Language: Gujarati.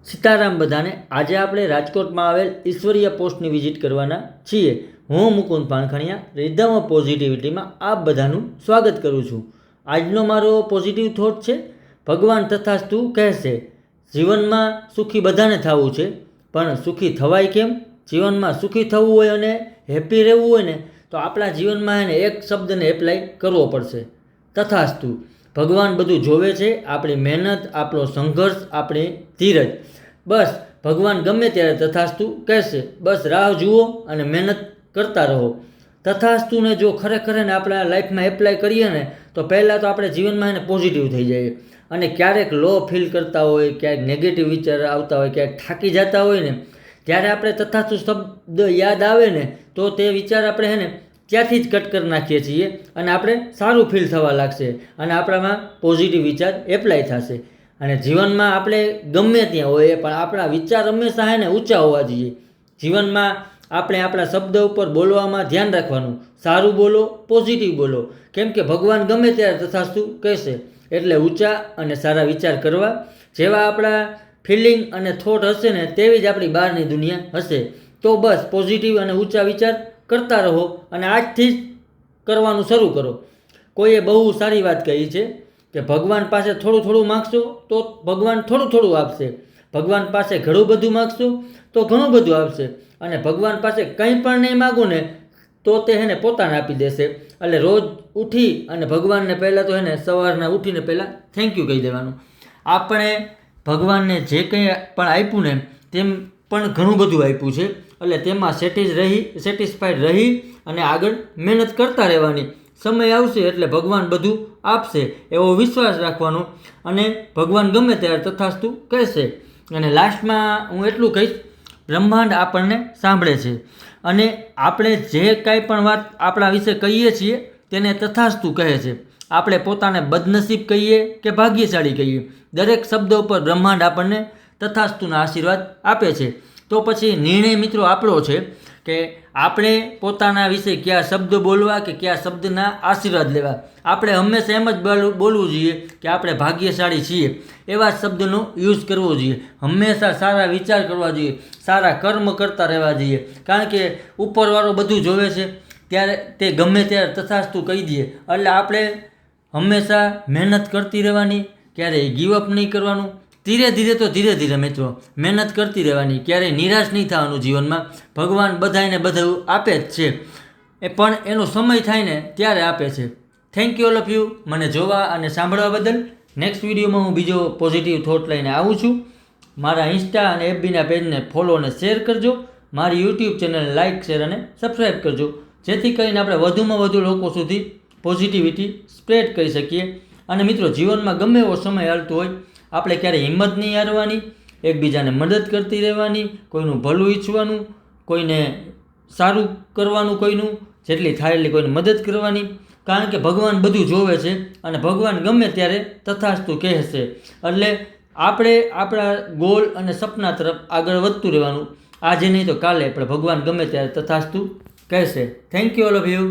સીતારામ બધાને। આજે આપણે રાજકોટમાં આવેલ ઈશ્વરીય પોસ્ટની વિઝિટ કરવાના છીએ। હું મુકુંદ પાનખણિયા રિધમ ઓફ પોઝિટિવિટીમાં આપ બધાનું સ્વાગત કરું છું। આજનો મારો પોઝિટિવ થોટ છે, ભગવાન તથાસ્તુ કહેશે। જીવનમાં સુખી બધાને થવું છે, પણ સુખી થવાય કેમ? જીવનમાં સુખી થવું હોય અને હેપી રહેવું હોય ને તો આપણા જીવનમાં એને એક શબ્દને એપ્લાય કરવો પડશે, તથાસ્તુ। ભગવાન બધું જોવે છે, આપણી મહેનત, આપણો સંઘર્ષ, આપણી ધીરજ। બસ ભગવાન ગમે ત્યારે તથાસ્તુ કહેશે। બસ રાહ જુઓ અને મહેનત કરતા રહો। તથાસ્તુને જો ખરેખર ને આપણા લાઈફમાં એપ્લાય કરીએ ને તો પહેલાં તો આપણે જીવનમાં એને પોઝિટિવ થઈ જઈએ। અને ક્યારેક લો ફીલ કરતા હોય, ક્યારેક નેગેટિવ વિચાર આવતા હોય, ક્યારેક થાકી જતા હોય ને ત્યારે આપણે તથાસ્તુ શબ્દ યાદ આવે ને તો તે વિચાર આપણે હે ને ત્યાંથી જ કટ કરી નાખીએ છીએ અને આપણે સારું ફીલ થવા લાગશે અને આપણામાં પોઝિટિવ વિચાર એપ્લાય થશે। અને જીવનમાં આપણે ગમે ત્યાં હોઈએ પણ આપણા વિચાર હંમેશા હે ને ઊંચા હોવા જોઈએ। જીવનમાં આપણે આપણા શબ્દ ઉપર બોલવામાં ધ્યાન રાખવાનું, સારું બોલો, પોઝિટિવ બોલો, કેમ કે ભગવાન ગમે ત્યારે તથાસ્તુ કહેશે। એટલે ઊંચા અને સારા વિચાર કરવા। જેવા આપણા ફિલિંગ અને થોટ હશે ને તેવી જ આપણી બહારની દુનિયા હશે। તો બસ પોઝિટિવ અને ઊંચા વિચાર કરતા રહો અને આજથી જ કરવાનું શરૂ કરો। કોઈએ બહુ સારી વાત કહી છે કે ભગવાન પાસે થોડું થોડું માગશો તો ભગવાન થોડું થોડું આપશે, ભગવાન પાસે ઘણું બધું માગશો તો ઘણું બધું આપશે, અને ભગવાન પાસે કંઈ પણ નહીં માગો ને તો તે એને પોતાને આપી દેશે। એટલે રોજ ઉઠી અને ભગવાનને પહેલાં તો એને સવારના ઉઠીને પહેલાં થેન્ક યુ કહી દેવાનું। આપણે ભગવાનને જે કંઈ પણ આપ્યું ને તેમ પણ ઘણું બધું આપ્યું છે, એટલે તેમાં સેટિસ્ફાઈડ રહી અને આગળ મહેનત કરતા રહેવાની। સમય આવશે એટલે ભગવાન બધું આપશે એવો વિશ્વાસ રાખવાનો અને ભગવાન ગમે ત્યારે તથાસ્તુ કહેશે। અને લાસ્ટમાં હું એટલું કહીશ, બ્રહ્માંડ આપણને સાંભળે છે અને આપણે જે કાંઈ પણ વાત આપણા વિશે કહીએ છીએ તેને તથાસ્તુ કહે છે। આપણે પોતાને બદનસીબ કહીએ કે ભાગ્યશાળી કહીએ, દરેક શબ્દ ઉપર બ્રહ્માંડ આપણને તથાસ્તુના આશીર્વાદ આપે છે। તો પછી નિર્ણય મિત્રો આપણો છે કે આપણે પોતાના વિશે કયા શબ્દ બોલવા કે કયા શબ્દના આશીર્વાદ લેવા। આપણે હંમેશા એમ જ બોલવું જોઈએ કે આપણે ભાગ્યશાળી છીએ, એવા શબ્દનો યુઝ કરવો જોઈએ। હંમેશા સારા વિચાર કરવા જોઈએ, સારા કર્મ કરતા રહેવા જોઈએ, કારણ કે ઉપરવાળો બધું જોવે છે ત્યારે તે ગમે ત્યારે તથાસ્તુ કહી દે। એટલે આપણે હંમેશા મહેનત કરતી રહેવાની, ક્યારેય ગીવઅપ નહીં કરવાનું। ધીરે ધીરે મિત્રો મહેનત કરતી રહેવાની, ક્યારેય નિરાશ નહીં થવાનું। જીવનમાં ભગવાન બધાને બધું આપે જ છે, પણ એનો સમય થાય ને ત્યારે આપે છે। Thank you all of you મને જોવા અને સાંભળવા બદલ। નેક્સ્ટ વિડીયોમાં હું બીજો પોઝિટિવ થોટ લઈને આવું છું। મારા ઇન્સ્ટા અને એફબીના પેજને ફોલો અને શેર કરજો। મારી યુટ્યુબ ચેનલને લાઇક, શેર અને સબસ્ક્રાઈબ કરજો, જેથી કરીને આપણે વધુમાં વધુ લોકો સુધી પોઝિટિવિટી સ્પ્રેડ કરી શકીએ। અને મિત્રો જીવનમાં ગમે એવો સમય હાલતો હોય, આપણે ક્યારેય હિંમત નહીં હારવાની, એકબીજાને મદદ કરતી રહેવાની, કોઈનું ભલું ઈચ્છવાનું, કોઈને સારું કરવાનું, કોઈનું જેટલી થાય એટલી કોઈને મદદ કરવાની, કારણ કે ભગવાન બધું જોવે છે અને ભગવાન ગમે ત્યારે તથાસ્તુ કહેશે। એટલે આપણે આપણા ગોલ અને સપના તરફ આગળ વધતું રહેવાનું। આજે નહીં તો કાલે પણ ભગવાન ગમે ત્યારે તથાસ્તુ કહેશે। Thank you all of you.